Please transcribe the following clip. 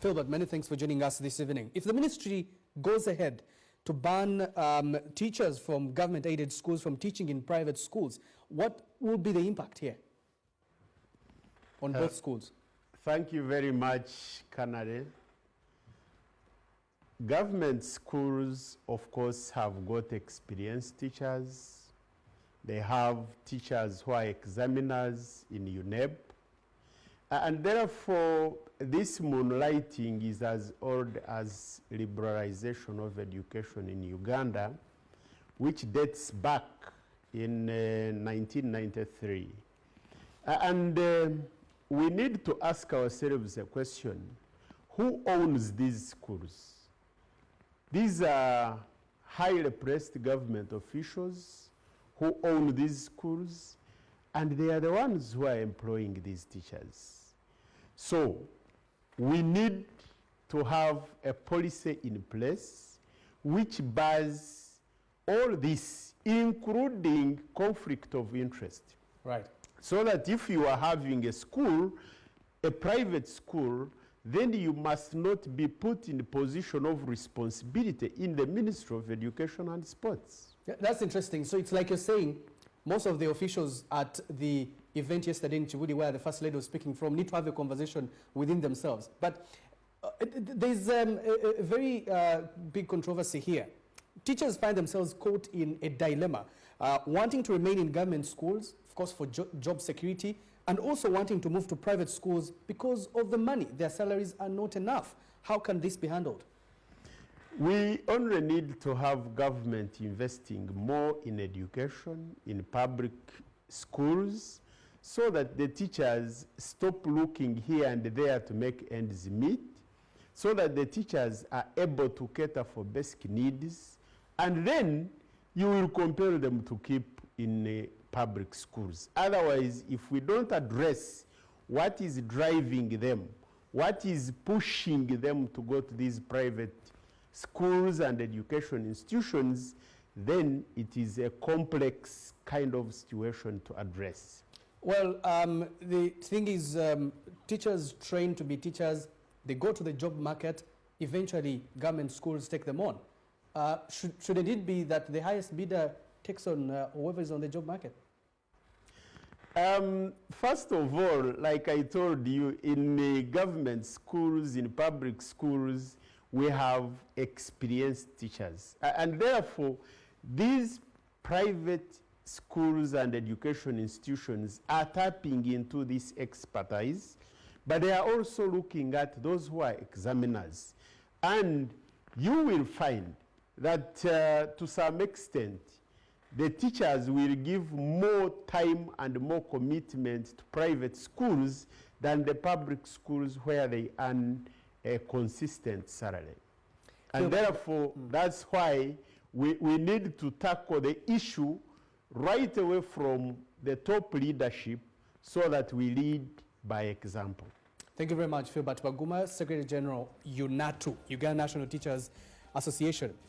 Philbert, many thanks for joining us this evening. If the ministry goes ahead to ban teachers from government-aided schools from teaching in private schools, what will be the impact here on both schools? Thank you very much, Canary. Government schools, of course, have got experienced teachers. They have teachers who are examiners in UNEP. And therefore, this moonlighting is as old as liberalization of education in Uganda, which dates back in 1993. We need to ask ourselves a question: who owns these schools? These are highly pressed government officials who own these schools, and they are the ones who are employing these teachers. So we need to have a policy in place which bars all this, including conflict of interest. Right. So that if you are having a school, a private school, then you must not be put in the position of responsibility in the Ministry of Education and Sports. Yeah, that's interesting. So it's like you're saying, most of the officials at the event yesterday in Chibudi, where the First Lady was speaking from, need to have a conversation within themselves. But there's a very big controversy here. Teachers find themselves caught in a dilemma, wanting to remain in government schools, of course, for job security, and also wanting to move to private schools because of the money. Their salaries are not enough. How can this be handled? We only need to have government investing more in education, in public schools, so that the teachers stop looking here and there to make ends meet, so that the teachers are able to cater for basic needs, and then you will compel them to keep in public schools. Otherwise, if we don't address what is driving them, what is pushing them to go to these private schools and education institutions, then it is a complex kind of situation to address. Well, the thing is, teachers trained to be teachers, they go to the job market, eventually government schools take them on. Should it be that the highest bidder takes on whoever is on the job market? First of all, like I told you, in the government schools, in public schools, we have experienced teachers. And therefore, these private schools and education institutions are tapping into this expertise, but they are also looking at those who are examiners. And you will find that to some extent, the teachers will give more time and more commitment to private schools than the public schools where they earn a consistent salary. And therefore, that's why we need to tackle the issue right away from the top leadership so that we lead by example. Thank you very much, Philbert Baguma, Secretary General, UNATU, Uganda National Teachers Association.